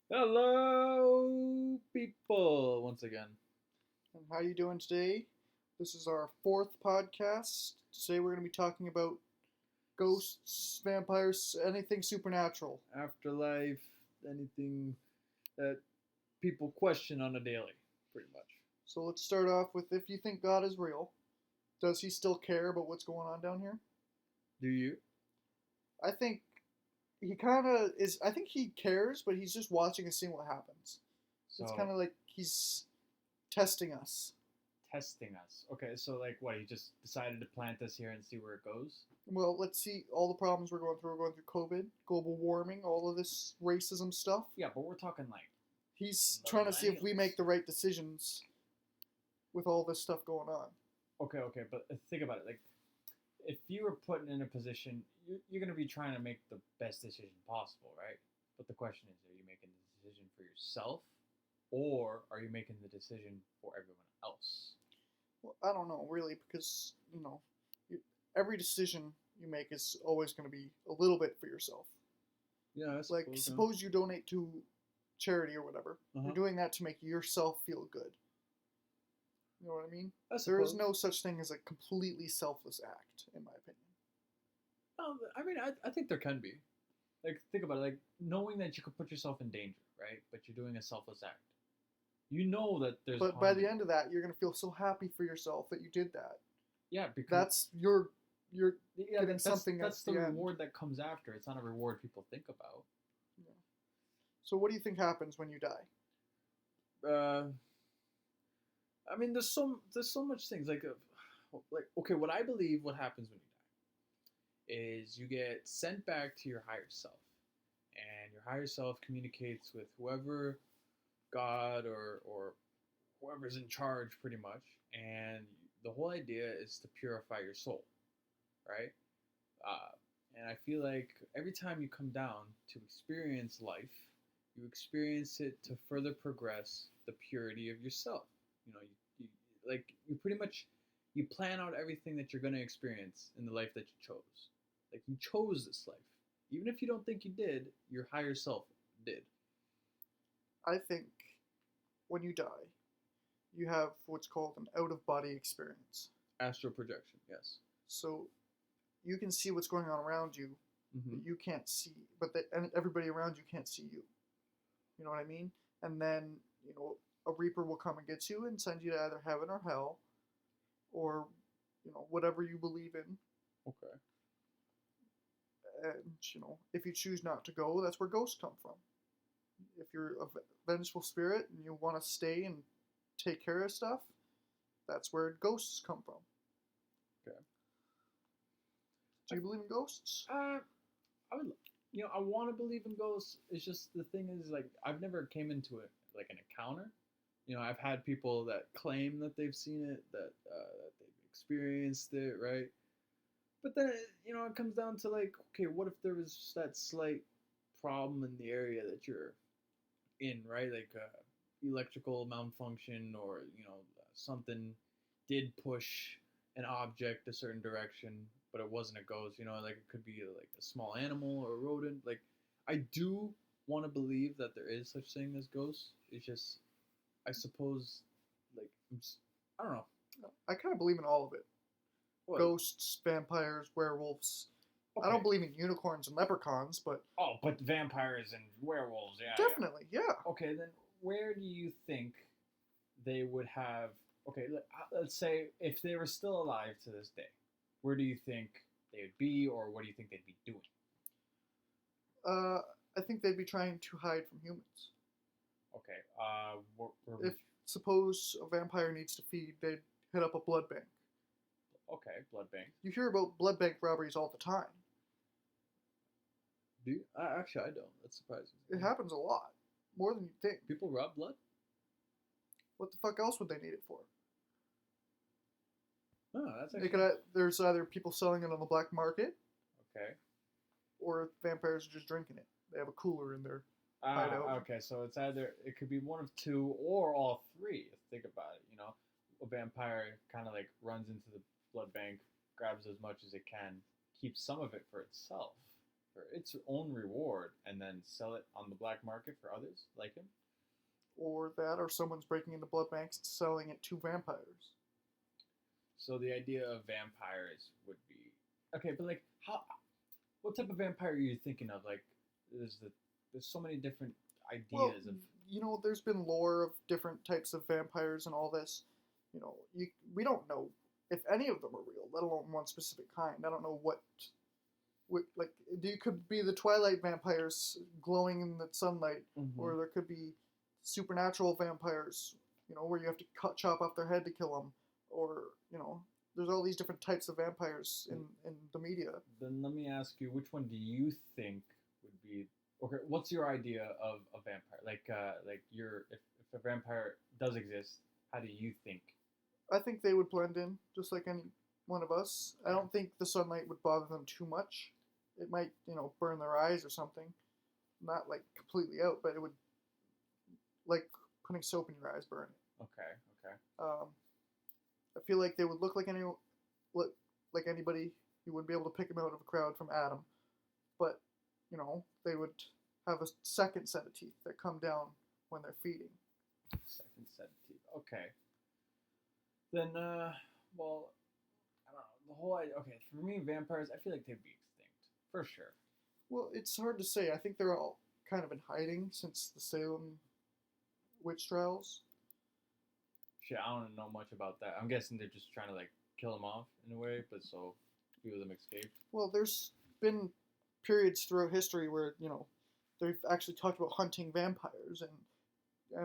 Hello, people, once again. And how you doing today? This is our fourth podcast. Today we're going to be talking about ghosts, vampires, anything supernatural. Afterlife, anything that people question on a daily, pretty much. So let's start off with, if you think God is real, does he still care about what's going on down here? Do you? I think he kind of is. I think he cares, but he's just watching and seeing what happens. It's kind So, of like he's testing us. testing us. Okay, so, like, what? He just decided to plant us here and see where it goes? Well, let's see all the problems we're going through. We're going through COVID, global warming, all of this racism stuff. Yeah, but we're talking, like, He's trying to see if we make millennials. the right decisions with all this stuff going on. Okay, but think about it. Like, if you were put in a position, you're going to be trying to make the best decision possible, right? But the question is, are you making the decision for yourself, or are you making the decision for everyone else? Well, I don't know really because every decision you make is always going to be a little bit for yourself. Yeah, I Like suppose. suppose you donate to charity or whatever. Uh-huh. You're doing that to make yourself feel good. You know what I mean? I There is suppose. no such thing as a completely selfless act, in my opinion. I mean, I think there can be. Like, think about it. Like, knowing that you could put yourself in danger, right? But you're doing a selfless act. You know that there's But by harm. the end of that, you're going to feel so happy for yourself that you did that. Yeah, because That's you're yeah, getting that's something that's at the the end. reward that comes after. It's not a reward people think about. Yeah. So what do you think happens when you die? Uh, I mean, there's so much things like okay, what I believe what happens when you die is you get sent back to your higher self, and your higher self communicates with whoever God or whoever's in charge, pretty much. And the whole idea is to purify your soul, right? Uh, and I feel like every time you come down to experience life, you experience it to further progress the purity of yourself. You pretty much you plan out everything that you're going to experience in the life that you chose. Like, you chose this life, even if you don't think you did. Your higher self did. I think when you die, you have what's called an out of body experience. Astral projection, yes. So you can see what's going on around you, Mm-hmm. but you can't see, and everybody around you can't see you. You know what I mean? And then a reaper will come and get you and send you to either heaven or hell, or whatever you believe in. Okay. And if you choose not to go, that's where ghosts come from. If you're a vengeful spirit and you want to stay and take care of stuff, that's where ghosts come from. Okay. Do you believe in ghosts? I would, I want to believe in ghosts. It's just the thing is, like, I've never came into it like an encounter. I've had people that claim that they've seen it, that they've experienced it, right? But then, it comes down to, like, okay, what if there was just that slight problem in the area that you're in, right? Like, electrical malfunction, or something did push an object a certain direction, but it wasn't a ghost. Like, it could be like a small animal or a rodent. Like, I do want to believe that there is such thing as ghosts. It's just, I suppose, like, I don't know. I kind of believe in all of it. What? Ghosts, vampires, werewolves. Okay. I don't believe in unicorns and leprechauns, but Oh, but vampires and werewolves, yeah. definitely, yeah. Okay, then where do you think they would have? Okay, let's say if they were still alive to this day, where do you think they would be, or what do you think they'd be doing? Uh, I think they'd be trying to hide from humans. Okay, If suppose a vampire needs to feed, they'd hit up a blood bank. okay, blood bank. You hear about blood bank robberies all the time. Do you? Actually, I don't. That's surprising. It happens a lot, more than you think. People rob blood? What the fuck else would they need it for? Oh, that's They actually could. There's either people selling it on the black market, okay. or vampires are just drinking it. They have a cooler in their hideout. Okay, so it could be one of two or all three. Think about it. A vampire kind of like runs into the blood bank, grabs as much as it can, keeps some of it for itself, for its own reward and then sell it on the black market for others like him. Or that, or someone's breaking into blood banks and selling it to vampires. So the idea of vampires would be okay, but like how? What type of vampire are you thinking of? Like, there's so many different Well, ideas of. there's been lore of different types of vampires and all this. We don't know if any of them are real, let alone one specific kind. I don't know what like, you could be the Twilight vampires glowing in the sunlight, or there could be supernatural vampires, where you have to chop off their head to kill them, or there's all these different types of vampires in the media. Then let me ask you, which one do you think would be okay? What's your idea of a vampire? Like if a vampire does exist, how do you think? I think they would blend in just like any one of us. I don't think the sunlight would bother them too much. It might, burn their eyes or something. Not like completely out, but it would, like putting soap in your eyes, burn it. Okay. I feel like they would look like anybody. You wouldn't be able to pick them out of a crowd from Adam, but they would have a second set of teeth that come down when they're feeding. Second set of teeth. Okay. Then, well, I don't know. The whole idea. Okay, for me, vampires, I feel like they'd be extinct for sure. Well, it's hard to say. I think they're all kind of in hiding since the Salem witch trials. Shit, I don't know much about that. I'm guessing they're just trying to like kill them off in a way, but so few of them escaped. Well, there's been periods throughout history where they've actually talked about hunting vampires and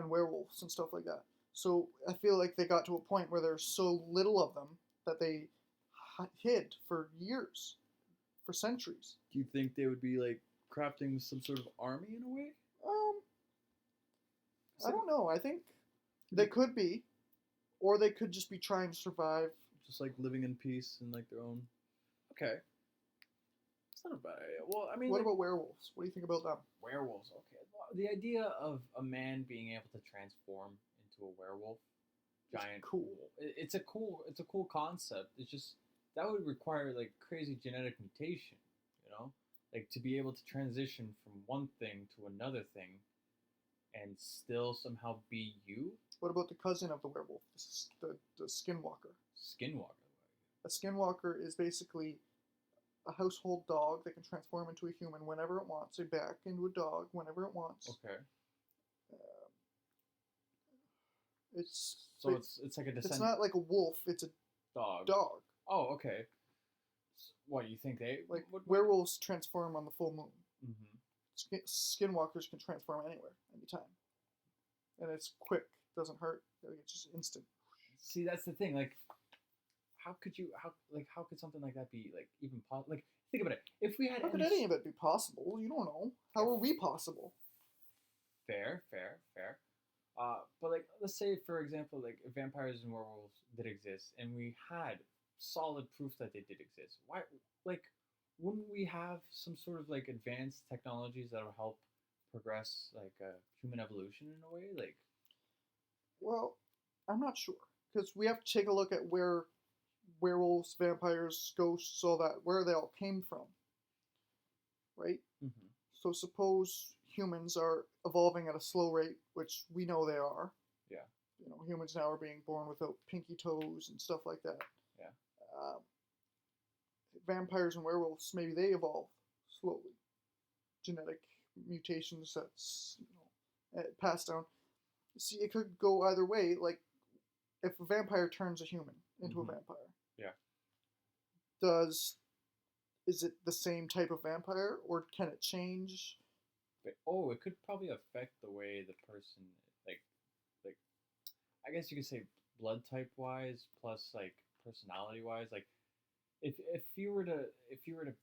werewolves and stuff like that. So I feel like they got to a point where there's so little of them that they hid for years, for centuries. Do you think they would be like crafting some sort of army in a way? I don't know. I think they could be, or they could just be trying to survive. Just like living in peace and like their own. Okay. It's not a bad idea. Well, I mean, what about werewolves? What do you think about them? Werewolves? Okay. Well, the idea of a man being able to transform into a werewolf, giant, it's cool. It's a cool concept. It's just that would require like crazy genetic mutation, like to be able to transition from one thing to another thing, and still somehow be you. What about the cousin of the werewolf, the skinwalker? Skinwalker. A skinwalker is basically a household dog that can transform into a human whenever it wants, or back into a dog whenever it wants. Okay. It's like a descent. It's not like a wolf. It's a dog. Dog. Oh, okay. What you think they like? Werewolves transform on the full moon. Mm-hmm. Skinwalkers can transform anywhere, anytime, and it's quick. Doesn't hurt. It's just instant. See, that's the thing. Like, how could something like that be like even possible? Like, think about it. If we had how could any of it be possible? You don't know. How are we possible? Fair. But like, let's say for example, like vampires and werewolves did exist, and we had solid proof that they did exist. Why, like, wouldn't we have some sort of like advanced technologies that will help progress like human evolution in a way? Like, well, I'm not sure because we have to take a look at where werewolves, vampires, ghosts, all that, where they all came from, right? Mm-hmm. So suppose humans are evolving at a slow rate, which we know they are. Yeah. Humans now are being born without pinky toes and stuff like that. Yeah. Vampires and werewolves, maybe they evolve slowly. Genetic mutations that's passed down. See, it could go either way. Like, if a vampire turns a human into a vampire. Yeah. Is it the same type of vampire, or can it change? It could probably affect the way the person like I guess you could say blood type wise plus like personality wise. Like if you were to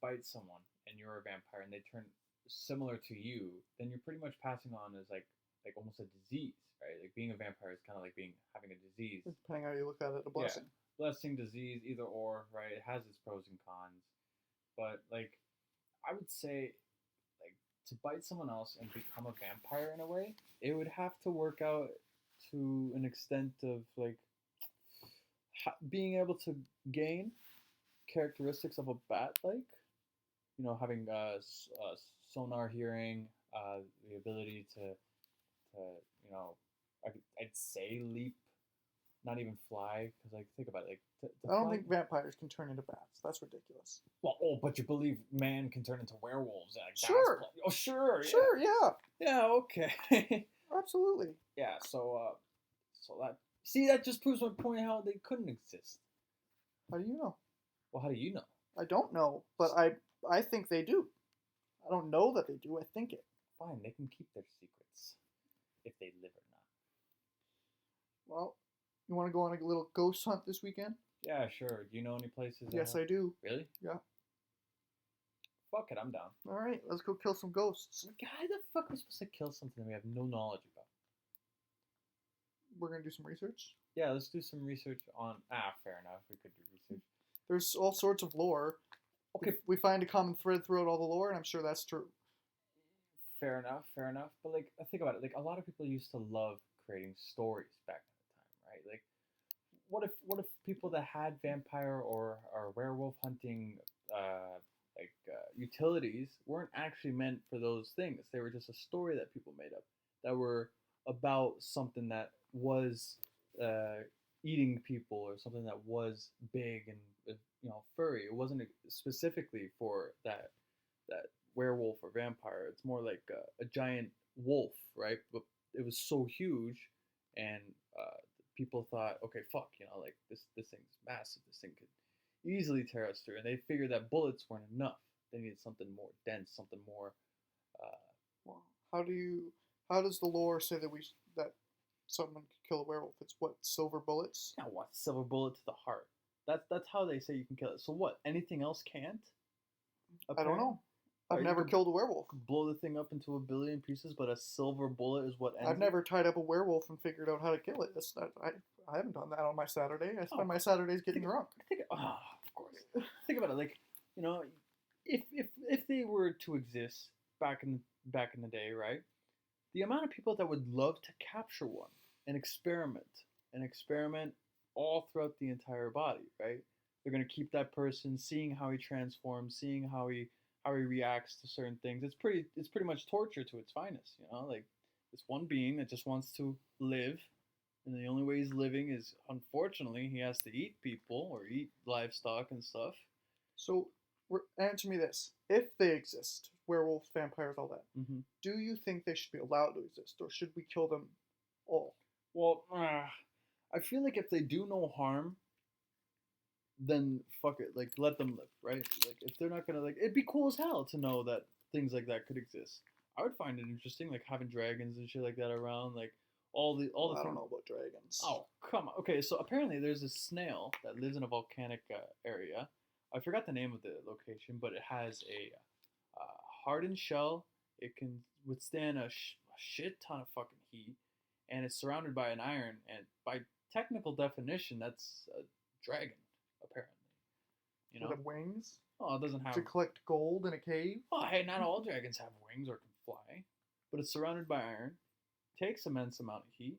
bite someone and you're a vampire and they turn similar to you, then you're pretty much passing on as like almost a disease, right? Like being a vampire is kind of like having a disease. Depending how you look at it, a blessing. Yeah. Blessing, disease, either or, right? It has its pros and cons. But like I would say like to bite someone else and become a vampire in a way, it would have to work out to an extent of like being able to gain characteristics of a bat, like having sonar hearing, the ability to I'd say leap, not even fly, because like think about it, like to I don't fly. think vampires can turn into bats. That's ridiculous. Well, but you believe man can turn into werewolves? Like, Sure. oh, sure. Yeah. Sure, yeah, Yeah. Okay. absolutely. Yeah. So that see that just proves my point how they couldn't exist. How do you know? Well, how do you know? I don't know, but I think they do. I don't know that they do. I think it. Fine, they can keep their secrets if they live or Well, you want to go on a little ghost hunt this weekend? not. Yeah, sure. Do you know any places? Yes, I do. Really? Yeah. Fuck it, I'm down. All right, let's go kill some ghosts. Like, how the fuck are we supposed to kill something we have no knowledge about? We're gonna do some research. Yeah, let's do some research on. Fair enough. We could do research. There's all sorts of lore. Okay, We find a common thread throughout all the lore, and I'm sure that's true. fair enough. Fair enough. But like, think about it. Like, a lot of people used to love creating stories back in the time, right? Like, what if people that had vampire or werewolf hunting utilities weren't actually meant for those things? They were just a story that people made up that were about something that was uh, eating people or something that was big and furry. It wasn't specifically for that werewolf or vampire. It's more like a giant wolf, right? But it was so huge, and people thought, okay, fuck, like this thing's massive. This thing could easily tear us through, and they figured that bullets weren't enough. They needed something more dense, something more. Uh, Well, how does the lore say that someone could kill a werewolf? It's what, silver bullets? what, silver bullet to the heart. That's how they say you can kill it. So what? Anything else can't? I don't know. I've You never could killed a werewolf. blow the thing up into a billion pieces, but a silver bullet is what ends I've never tied up a werewolf and figured out how to kill it. I haven't done that on my Saturday. I spend my Saturdays getting drunk. Of course. Think about it. Like, if they were to exist back in the day, right? The amount of people that would love to capture one and experiment all throughout the entire body, right? They're gonna keep that person, seeing how he transforms, seeing how he reacts to certain things. It's pretty much torture to its finest, like this one being that just wants to live, and the only way he's living is, unfortunately, he has to eat people or eat livestock and stuff. So, answer me this: if they exist, werewolves, vampires, all that, Mm-hmm. do you think they should be allowed to exist, or should we kill them all? Well, I feel like if they do no harm, then fuck it. Like, let them live, right? Like, if they're not gonna, like, it'd be cool as hell to know that things like that could exist. I would find it interesting, like having dragons and shit like that around, like all the I don't things. know about dragons. Oh, come on. Okay, so apparently there's a snail that lives in a volcanic area. I forgot the name of the location, but it has a hardened shell. It can withstand a shit ton of fucking heat, and it's surrounded by an iron. And by technical definition, that's a dragon, apparently. You Does know? it have wings Oh, it doesn't have. to collect gold in a cave? Oh, hey, not all dragons have wings or can fly, but it's surrounded by iron, takes immense amount of heat,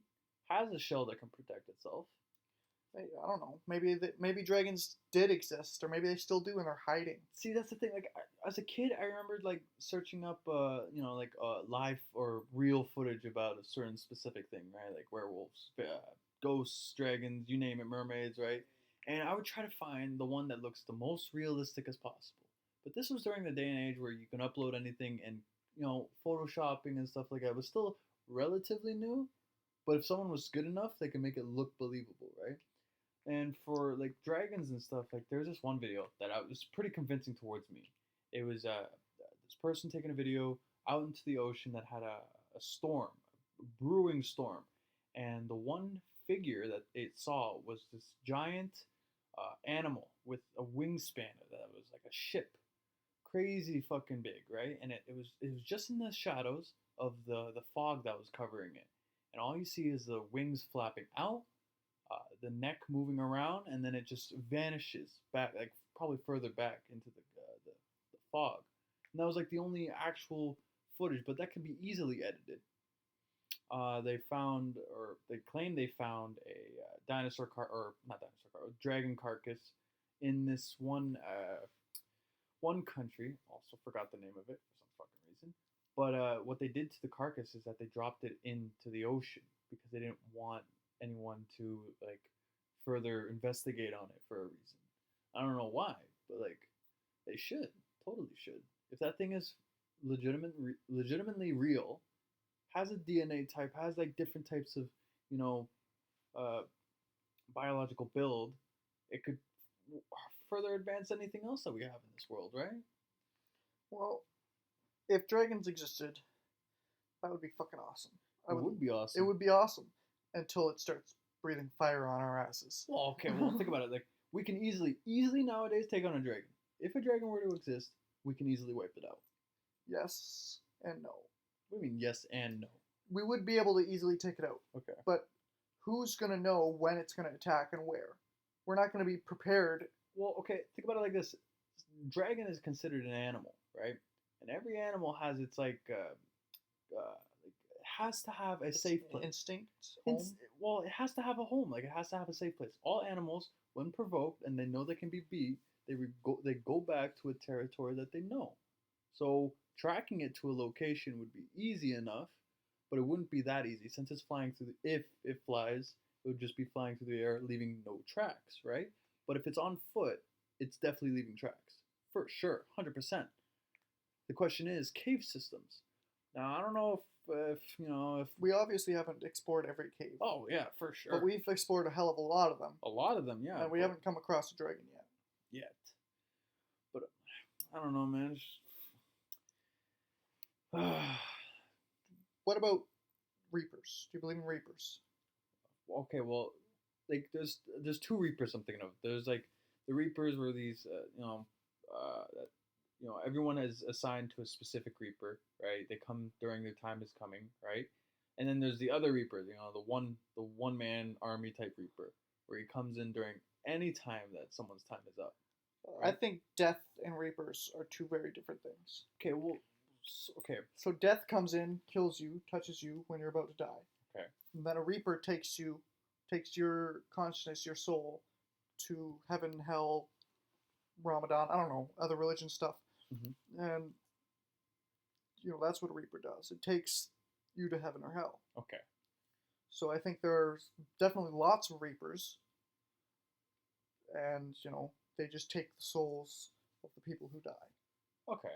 has a shell that can protect itself. Hey, I don't know. Maybe dragons did exist, or maybe they still do, and they're hiding. See, that's the thing. Like, as a kid, I remembered like searching up, live or real footage about a certain specific thing, right? Like werewolves, ghosts, dragons, you name it, mermaids, right? And I would try to find the one that looks the most realistic as possible. But this was during the day and age where you can upload anything, and photoshopping and stuff like that was still relatively new. But if someone was good enough, they can make it look believable, right? And for like dragons and stuff, like there's this one video that was pretty convincing towards me. It was this person taking a video out into the ocean that had a storm, a brewing storm, and the one figure that it saw was this giant animal with a wingspan that was like a ship, crazy fucking big, right? And it was just in the shadows of the fog that was covering it, and all you see is the wings flapping out, the neck moving around, and then it just vanishes back, like probably further back into the fog. And that was like the only actual footage, but that can be easily edited. They found, or they claimed they found a or not dinosaur car, a dragon carcass in this one. one country, also forgot the name of it for some fucking reason, but what they did to the carcass is that they dropped it into the ocean because they didn't want anyone to like further investigate on it for a reason. I don't know why, but like they should, totally should. If that thing is legitimately real, has a DNA type, has like different types of, you know, uh, biological build, it could further advance anything else that we have in this world, right? Well, if dragons existed, that would be fucking awesome. It would be It awesome. would be awesome until it starts breathing fire on our asses. Well, okay, well, think about it. Like, we can easily nowadays take on a dragon. If a dragon were to exist, we can easily wipe it out. Yes and no. What do you mean, yes and no? We would be able to easily take it out. Okay. But who's going to know when it's going to attack and where? We're not going to be prepared. Well, okay, think about it like this. Dragon is considered an animal, right? And every animal has its, like has to have a safe place. Instinct. Home. Well, it has to have a home. Like, it has to have a safe place. All animals, when provoked and they know they can be beat, they go back to a territory that they know. So tracking it to a location would be easy enough, but it wouldn't be that easy since it's flying through if it flies, it would just be flying through the air, leaving no tracks, right? But if it's on foot, it's definitely leaving tracks for sure, 100%. The question is cave systems. Now I don't know if you know if we obviously haven't explored every cave. Oh yeah, for sure. But we've explored a hell of a lot of them. A lot of them, yeah. And we haven't come across a dragon yet. But I don't know, man. What about reapers? Do you believe in reapers? Okay, well, like there's two reapers I'm thinking of. There's like the reapers were these that everyone is assigned to a specific reaper, right? They come during their time is coming, right? And then there's the other reaper, the one man army type reaper, where he comes in during any time that someone's time is up. Right? I think death and reapers are two very different things. Okay, well, okay. So death comes in, kills you, touches you when you're about to die. Okay. And then a reaper takes your consciousness, your soul, to heaven, hell, Ramadan, I don't know, other religion stuff. Mm-hmm. And, that's what a reaper does. It takes you to heaven or hell. Okay. So I think there's definitely lots of reapers. And, they just take the souls of the people who die. Okay.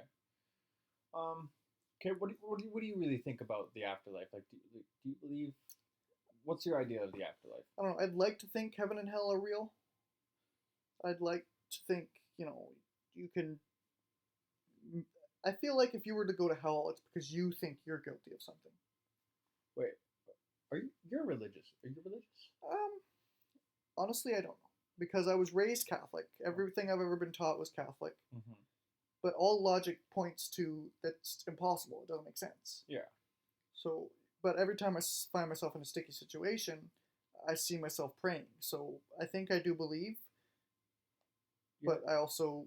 Okay, what do you really think about the afterlife? Like, do you believe... What's your idea of the afterlife? I don't know. I'd like to think heaven and hell are real. I'd like to think, you can... I feel like if you were to go to hell, it's because you think you're guilty of something. Wait, you're religious? Are you religious? Honestly, I don't know. Because I was raised Catholic. Everything I've ever been taught was Catholic. Mm-hmm. But all logic points to that's impossible. It doesn't make sense. Yeah. So, but every time I find myself in a sticky situation, I see myself praying. So I think I do believe, but I also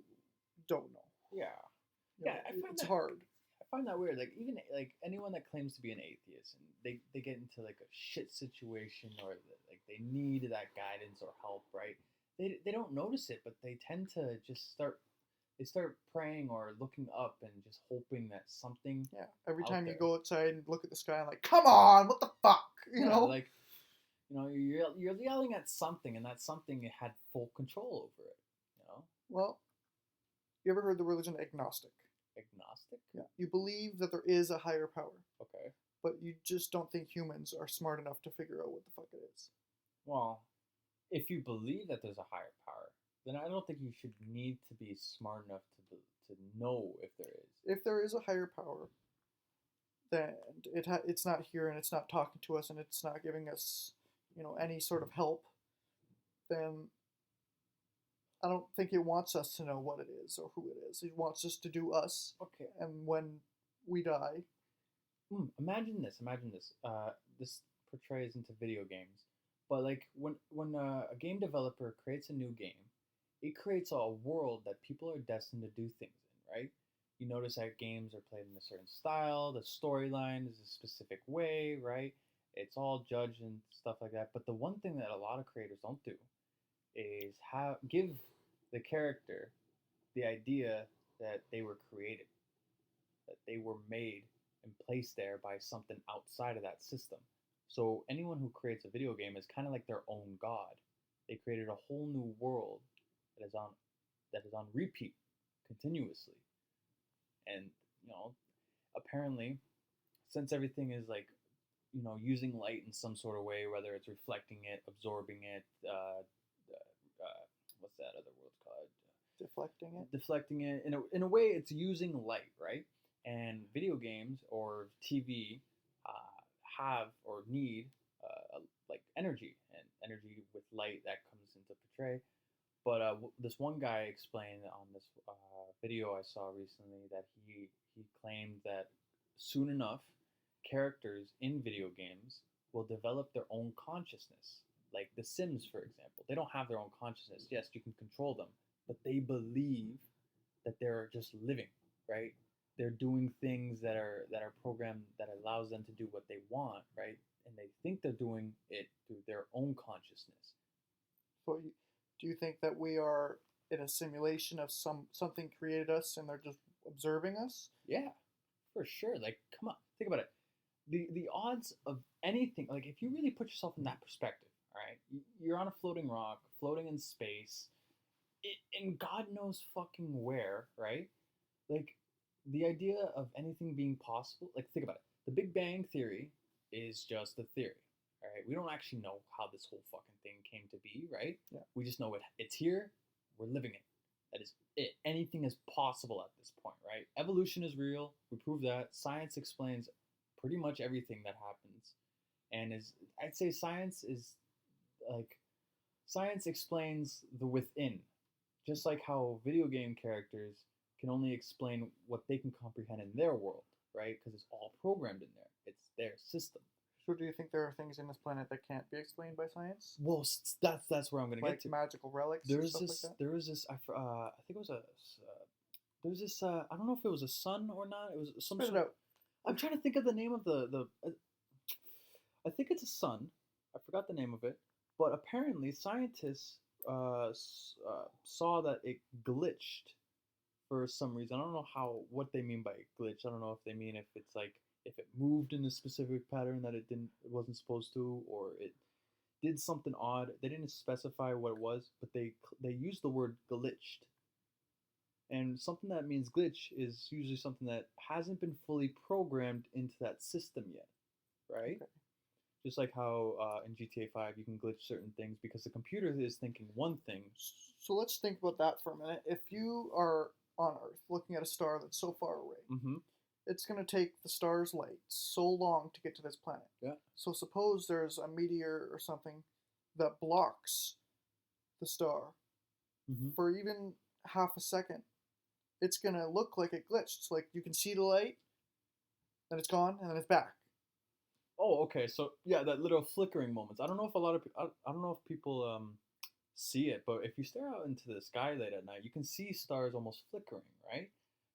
don't know. Yeah. It's hard. I find that weird. Like, even like anyone that claims to be an atheist and they get into like a shit situation or like they need that guidance or help, right? They don't notice it, but they tend to just start praying or looking up and just hoping that something. Yeah. Every time you go outside and look at the sky, I'm like, come on, what the fuck? Like, you're yelling at something, and that something had full control over it. Well, you ever heard the religion agnostic? Agnostic? Yeah. You believe that there is a higher power. Okay. But you just don't think humans are smart enough to figure out what the fuck it is. Well, if you believe that there's a higher power, then I don't think you should need to be smart enough to know if there is. If there is a higher power, then it's not here and it's not talking to us and it's not giving us, any sort of help, then I don't think it wants us to know what it is or who it is. It wants us to do us. Okay. And when we die... Imagine this. This portrays into video games. But like when a game developer creates a new game, it creates a world that people are destined to do things in, right? You notice that games are played in a certain style, the storyline is a specific way, right? It's all judged and stuff like that. But the one thing that a lot of creators don't do is give the character the idea that they were created, that they were made and placed there by something outside of that system. So anyone who creates a video game is kind of like their own god. They created a whole new world that is on repeat continuously. And apparently, since everything is like using light in some sort of way, whether it's reflecting it, absorbing it, what's that other word called? Deflecting it. Deflecting it in a way, it's using light, right? And video games or TV have or need like energy, and energy with light that comes into portray. But this one guy explained on this video I saw recently that he claimed that soon enough, characters in video games will develop their own consciousness. Like The Sims, for example, they don't have their own consciousness. Yes, you can control them, but they believe that they're just living, right? They're doing things that are programmed that allows them to do what they want, right? And they think they're doing it through their own consciousness. So, do you think that we are in a simulation of something created us and they're just observing us? Yeah, for sure. Like, come on, think about it. The odds of anything, like if you really put yourself in that perspective, all right, you're on a floating rock, floating in space, in God knows fucking where, right? Like, the idea of anything being possible, like think about it. The Big Bang Theory is just a theory, all right? We don't actually know how this whole fucking thing came to be, right? Yeah. We just know it's here, we're living it. That is it. Anything is possible at this point, right? Evolution is real. We prove that. Science explains pretty much everything that happens. And I'd say science explains the within. Just like how video game characters can only explain what they can comprehend in their world, right? Because it's all programmed in there. It's their system. So, do you think there are things in this planet that can't be explained by science? Well, that's where I'm gonna get to. Magical relics. There or was stuff this. Like that? There was this. I think it was a. There was this. I don't know if it was a sun or not. It was some Spit sort. it out. I'm trying to think of the name of the. I think it's a sun. I forgot the name of it. But apparently, scientists saw that it glitched for some reason. I don't know what they mean by glitch. I don't know if they mean if it's like if it moved in a specific pattern that it wasn't supposed to, or it did something odd. They didn't specify what it was, but they used the word glitched. And something that means glitch is usually something that hasn't been fully programmed into that system yet, right? Okay. Just like how in GTA 5 you can glitch certain things because the computer is thinking one thing. So let's think about that for a minute. If you are on Earth looking at a star that's so far away, Mm-hmm. it's going to take the star's light so long to get to this planet. Yeah. So suppose there's a meteor or something that blocks the star Mm-hmm. for even half a second. It's going to look like it glitched. It's like you can see the light, then it's gone, and then it's back. Oh, okay. So yeah, that little flickering moments. I don't know if a lot of I don't know if people see it, but if you stare out into the sky late at night, you can see stars almost flickering, right?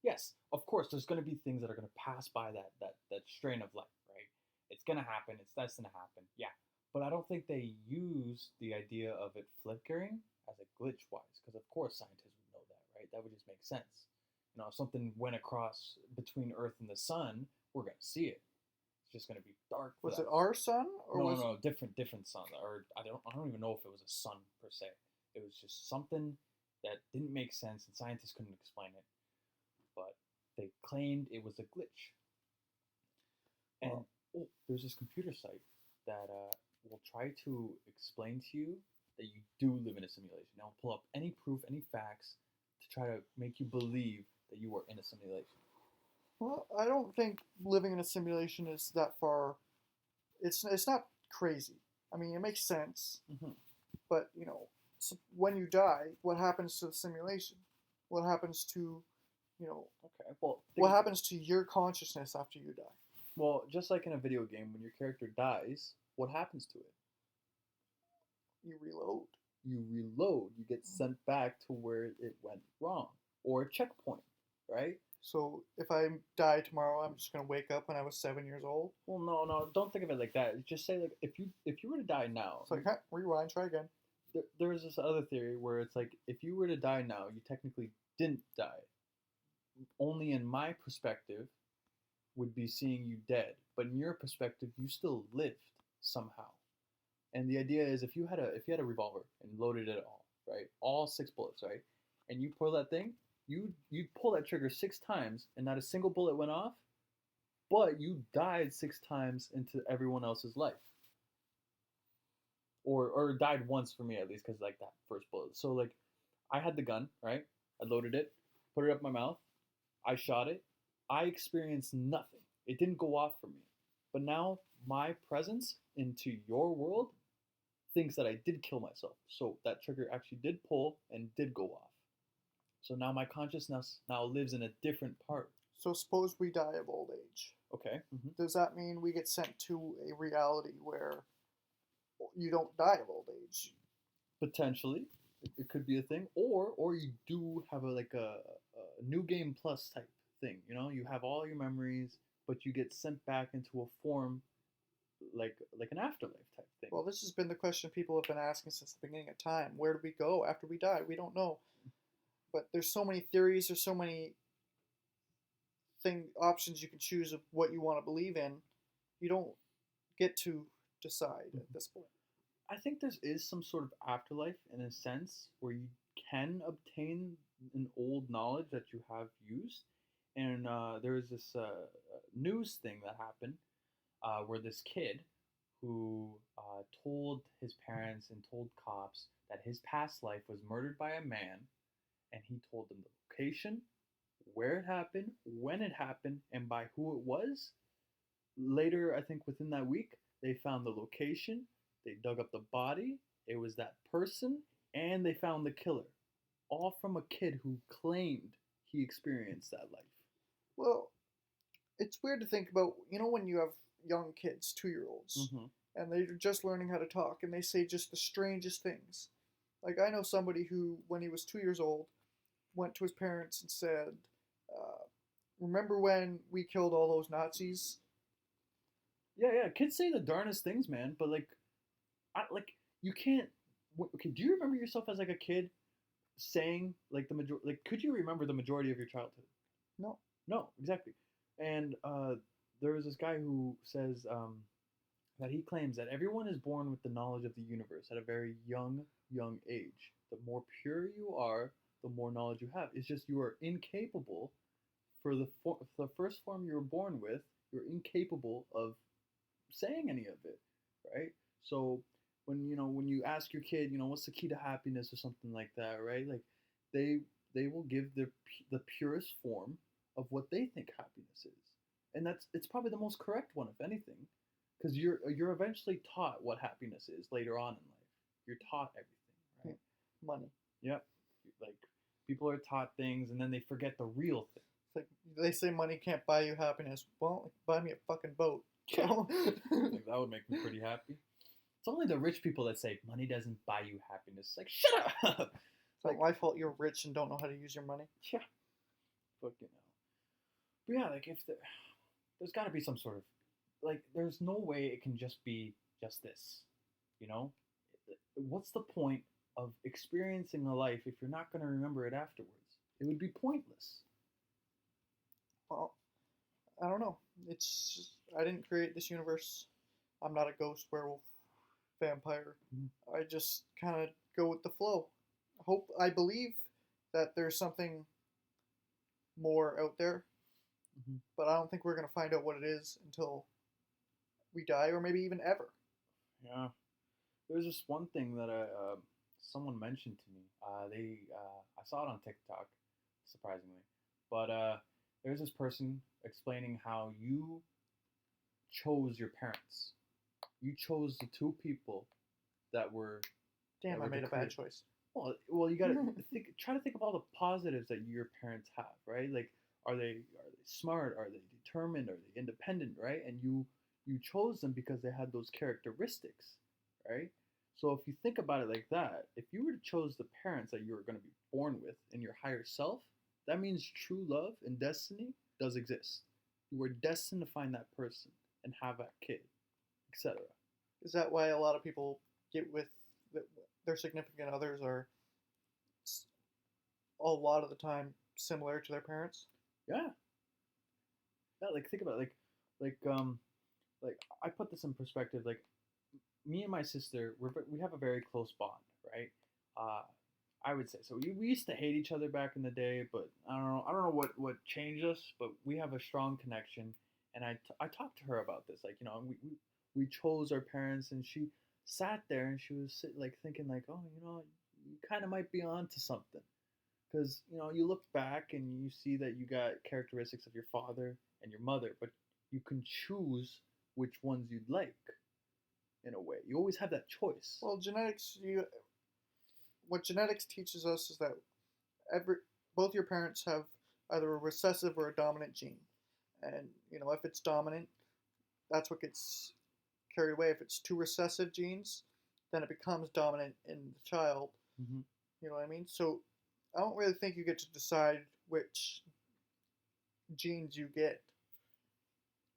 Yes, of course, there's going to be things that are going to pass by that strain of light, right? It's going to happen. It's destined to happen. Yeah, but I don't think they use the idea of it flickering as a glitch wise, because of course scientists would know that, right? That would just make sense. If something went across between Earth and the sun, we're going to see it. It's just going to be dark. Was it our sun or no, different sun, or I don't even know if it was a sun per se. It was just something that didn't make sense, and scientists couldn't explain it. But they claimed it was a glitch. And there's this computer site that will try to explain to you that you do live in a simulation. They'll pull up any proof, any facts to try to make you believe that you are in a simulation. Well, I don't think living in a simulation is that far. It's not crazy. I mean, it makes sense. Mm-hmm. But so when you die, what happens to the simulation? What happens to, Okay. Well, what happens to your consciousness after you die? Well, just like in a video game, when your character dies, what happens to it? You reload. You reload. You get sent back to where it went wrong, or a checkpoint, right? So if I die tomorrow, I'm just gonna wake up when I was 7 years old. Well, no, don't think of it like that. Just say like if you were to die now. It's like, rewind, try again. There is this other theory where it's like if you were to die now, you technically didn't die, only in my perspective would be seeing you dead, but in your perspective, you still lived somehow. And the idea is if you had a revolver and loaded it all, right, all 6 bullets, right, and you pull that thing, you pull that trigger 6 times, and not a single bullet went off, but you died 6 times into everyone else's life, or died once for me at least, because like that first bullet. So like, I had the gun, right? I loaded it, put it up my mouth, I shot it. I experienced nothing. It didn't go off for me. But now my presence into your world thinks that I did kill myself. So that trigger actually did pull and did go off. So now my consciousness now lives in a different part. So suppose we die of old age. Okay. Does that mean we get sent to a reality where you don't die of old age? Potentially, it could be a thing, or you do have a new game plus type thing. You know, you have all your memories, but you get sent back into a form like an afterlife type thing. Well, this has been the question people have been asking since the beginning of time. Where do we go after we die? We don't know. But there's so many theories, there's so many options you can choose of what you want to believe in. You don't get to decide at this point. I think there is some sort of afterlife in a sense where you can obtain an old knowledge that you have used. And there was this news thing that happened where this kid who told his parents and told cops that his past life was murdered by a man, and he told them the location, where it happened, when it happened, and by who it was. Later, I think within that week, they found the location, they dug up the body, it was that person, and they found the killer. All from a kid who claimed he experienced that life. Well, it's weird to think about, when you have young kids, 2-year-olds, and they're just learning how to talk, and they say just the strangest things. Like, I know somebody who, when he was 2 years old, went to his parents and said, remember when we killed all those Nazis? Yeah, kids say the darnest things, man, but you can't. Okay, do you remember yourself as like a kid saying like the majority? Like, could you remember the majority of your childhood? No. No, exactly. And there was this guy who says that he claims that everyone is born with the knowledge of the universe at a very young age. The more pure you are, the more knowledge you have. It's just you are incapable for the first form you were born with. You're incapable of saying any of it, right? So when you ask your kid, what's the key to happiness or something like that, right? Like they will give the purest form of what they think happiness is, and it's probably the most correct one, if anything, because you're eventually taught what happiness is later on in life. You're taught everything, right? Money. Yep. Like, people are taught things and then they forget the real thing. It's like they say money can't buy you happiness. Well, buy me a fucking boat. Like, that would make me pretty happy. It's only the rich people that say money doesn't buy you happiness. Like, shut up. It's not my fault you're rich and don't know how to use your money. Yeah. But But yeah, like, there's got to be some sort of, like, there's no way it can just be just this, What's the point of experiencing a life if you're not going to remember it afterwards? It would be pointless. Well, I don't know. I didn't create this universe. I'm not a ghost, werewolf, vampire. Mm-hmm. I just kind of go with the flow. I believe that there's something more out there, but I don't think we're going to find out what it is until we die, or maybe even ever. Yeah. There's just one thing that someone mentioned to me. I saw it on TikTok, surprisingly, but there's this person explaining how you chose your parents. You chose the two people that were. Damn, I made a bad choice. Well, you gotta try to think of all the positives that your parents have, right? Like, are they smart? Are they determined? Are they independent? Right? And you chose them because they had those characteristics, right? So if you think about it like that, if you were to chose the parents that you were going to be born with in your higher self, that means true love and destiny does exist. You were destined to find that person and have that kid, etc. Is that why a lot of people get with their significant others are a lot of the time similar to their parents? Yeah, yeah. Like think about it. Like I put this in perspective. Like me and my sister, we have a very close bond, right? Uh, I would say so. We used to hate each other back in the day, but I don't know what changed us, but we have a strong connection. And I talked to her about this, like we chose our parents, and she sat there and she was like thinking like, oh, you kind of might be on to something, because you look back and you see that you got characteristics of your father and your mother, but you can choose which ones you'd like in a way. You always have that choice. Well, what genetics teaches us is that every both your parents have either a recessive or a dominant gene, and if it's dominant, that's what gets carried away. If it's two recessive genes, then it becomes dominant in the child. Hmm. You know what I mean? So I don't really think you get to decide which genes you get.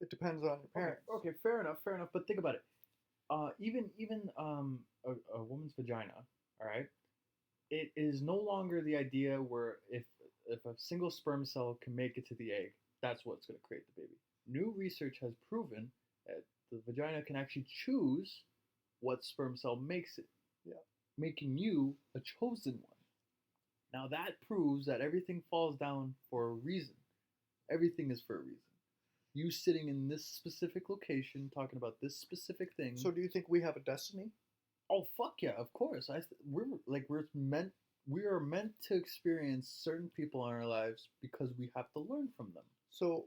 It depends on your Okay, parents. okay, fair enough. But think about it. Even a woman's vagina, all right, it is no longer the idea where if a single sperm cell can make it to the egg, that's what's going to create the baby. New research has proven that the vagina can actually choose what sperm cell makes it, Yeah. making you a chosen one. Now that proves that everything falls down for a reason. Everything is for a reason. You sitting in this specific location talking about this specific thing. So do you think we have a destiny? Oh fuck yeah, of course. We are meant to experience certain people in our lives because we have to learn from them. So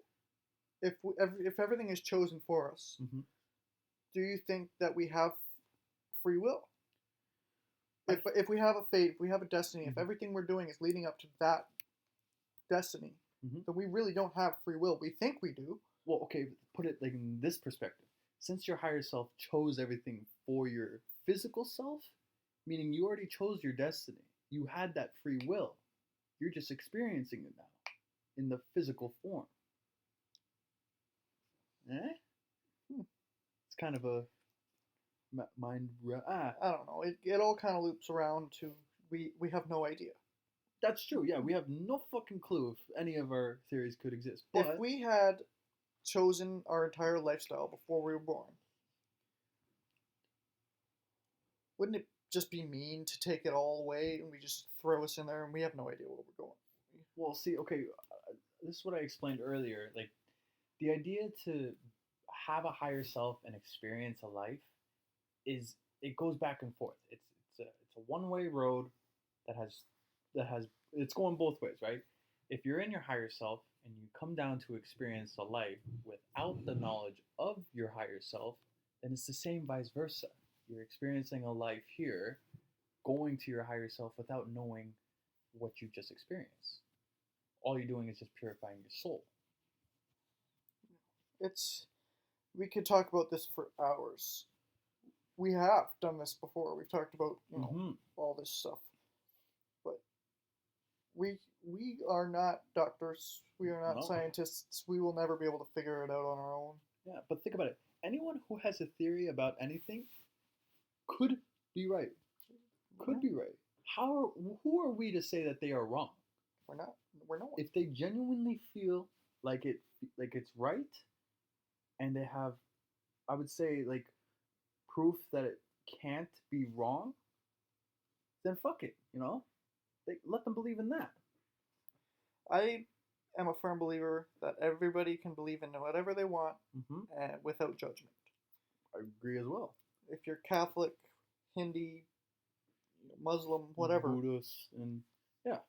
if everything is chosen for us, Mm-hmm. do you think that we have free will? I- If we have a fate, if we have a destiny, if Mhm. everything we're doing is leading up to that destiny, Mhm. then we really don't have free will. We think we do. Well, okay, put it like in this perspective. Since your higher self chose everything for your physical self, meaning you already chose your destiny. You had that free will. You're just experiencing it now in the physical form. Eh? Hmm. It's kind of a mind. I don't know. It all kind of loops around to we have no idea. That's true. Yeah, we have no fucking clue if any of our theories could exist. If But we had chosen our entire lifestyle before we were born, wouldn't it just be mean to take it all away and we just throw us in there and we have no idea where we're going? well, see, okay, this is what I explained earlier. Like the idea to have a higher self and experience a life is it goes back and forth. It's a one way road that has it's going both ways, right? If you're in your higher self and you come down to experience a life without the knowledge of your higher self, then it's the same vice versa. You're experiencing a life here, going to your higher self without knowing what you just experienced. All you're doing is just purifying your soul. It's We could talk about this for hours. We have done this before. We've talked about Mm-hmm. all this stuff, but we are not doctors. We are not No. scientists. We will never be able to figure it out on our own. Yeah, but think about it. Anyone who has a theory about anything could be right. Could be right. Who are we to say that they are wrong? We're not. We're no one. If they genuinely feel like it's right, and they have, I would say, like proof that it can't be wrong, then fuck it. They let them believe in that. I am a firm believer that everybody can believe in whatever they want Mm-hmm. without judgment. I agree as well. If you're Catholic, Hindi, Muslim, whatever, Buddhist and yeah,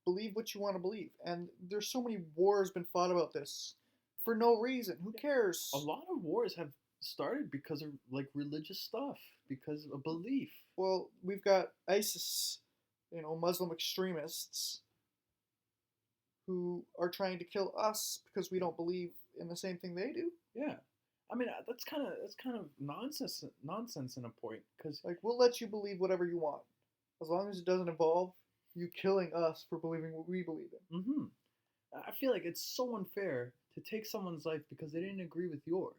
believe what you want to believe. And there's so many wars been fought about this for no reason. Who cares? a lot of wars have started because of like religious stuff, because of belief. Well, we've got ISIS, Muslim extremists who are trying to kill us because we don't believe in the same thing they do. Yeah, I mean that's kind of nonsense in a point, because Like, we'll let you believe whatever you want, as long as it doesn't involve you killing us for believing what we believe in. mm-hmm. I feel like it's so unfair to take someone's life because they didn't agree with yours.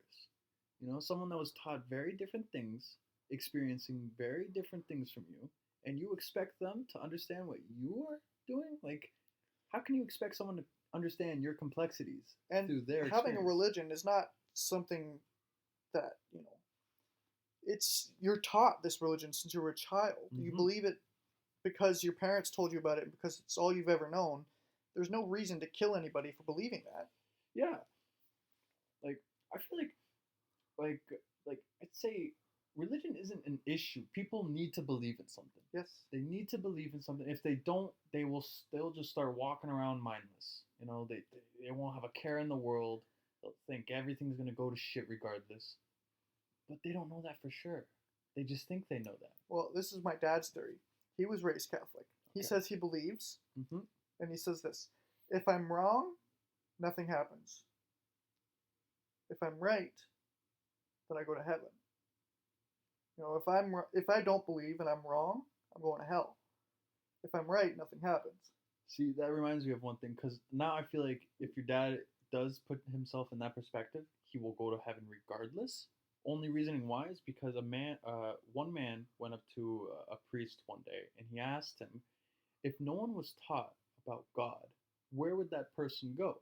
Someone that was taught very different things, experiencing very different things from you, and you expect them to understand what you are doing? Like, how can you expect someone to understand your complexities And through their having a experience? religion is not something that, it's you're taught this religion since you were a child. You Mhm. believe it because your parents told you about it and because it's all you've ever known. There's no reason to kill anybody for believing that. Yeah, like I feel like I'd say religion isn't an issue. People need to believe in something. Yes. They need to believe in something. If they don't, they'll just start walking around mindless. They won't have a care in the world. They'll think everything's gonna go to shit regardless. But they don't know that for sure. They just think they know that. Well, this is my dad's theory. He was raised Catholic. He Okay. says he believes, Mm-hmm. and he says this: if I'm wrong, nothing happens. If I'm right, then I go to heaven. If I don't believe and I'm wrong, I'm going to hell. If I'm right, nothing happens. See, that reminds me of one thing because now I feel like if your dad does put himself in that perspective, he will go to heaven regardless. Only reasoning why is because one man went up to a priest one day and he asked him, if no one was taught about God, where would that person go?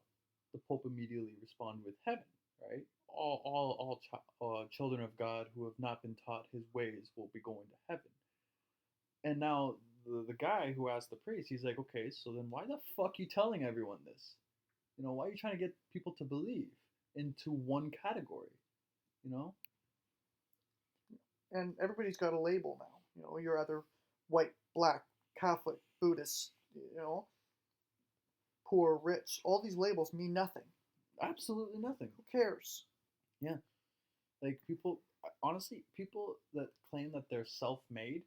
The Pope immediately responded with heaven, right? All children of God who have not been taught His ways will be going to heaven. And now the guy who asked the priest, he's like, okay, so then why the fuck you telling everyone this? Why are you trying to get people to believe into one category? You know? And everybody's got a label now. You're either white, black, Catholic, Buddhist, poor, rich. All these labels mean nothing. Absolutely nothing. Who cares? Yeah. Like honestly, people that claim that they're self-made,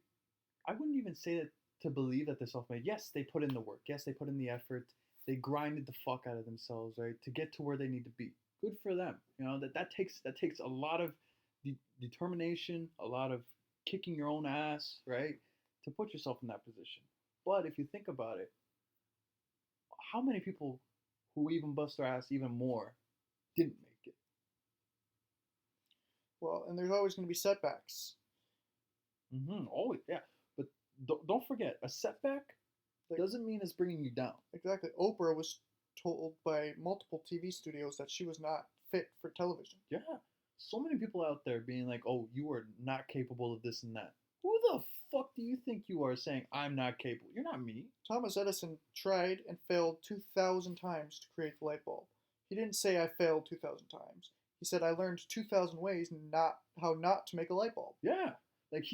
I wouldn't even say that to believe that they're self-made. Yes, they put in the work. Yes, they put in the effort. They grinded the fuck out of themselves, right, to get to where they need to be. Good for them. That takes a lot of determination, a lot of kicking your own ass, right, to put yourself in that position. But if you think about it, how many people who even bust their ass even more didn't make it? Well, and there's always going to be setbacks. Always, yeah. But don't forget, a setback doesn't mean it's bringing you down. Exactly. Oprah was told by multiple TV studios that she was not fit for television. Yeah. So many people out there being like, oh, you are not capable of this and that. Who the fuck do you think you are saying I'm not capable? You're not me. Thomas Edison tried and failed 2,000 times to create the light bulb. He didn't say I failed 2,000 times. He said I learned 2,000 ways how not to make a light bulb. Yeah. Like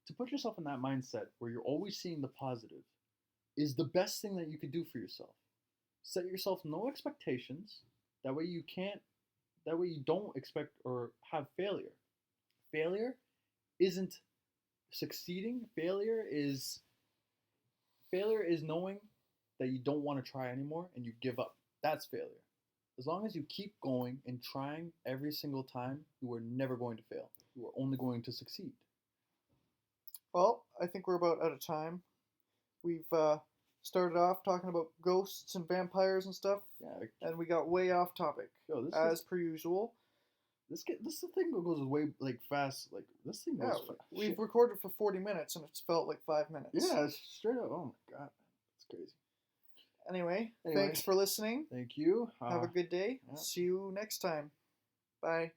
to put yourself in that mindset where you're always seeing the positive is the best thing that you could do for yourself. Set yourself no expectations. That way you don't expect or have failure. Failure isn't succeeding. Failure is knowing that you don't want to try anymore and you give up. That's failure. As long as you keep going and trying every single time, you are never going to fail. You are only going to succeed. Well, I think we're about out of time. We've started off talking about ghosts and vampires and stuff, Yeah. and we got way off topic, Yo, as per usual. this thing goes way like fast. Like this thing goes. Yeah, we've recorded for 40 minutes, and it's felt like 5 minutes. Yeah, it's straight up. Oh my god, it's crazy. Anyway, thanks for listening. Thank you. Have a good day. Yeah. See you next time. Bye.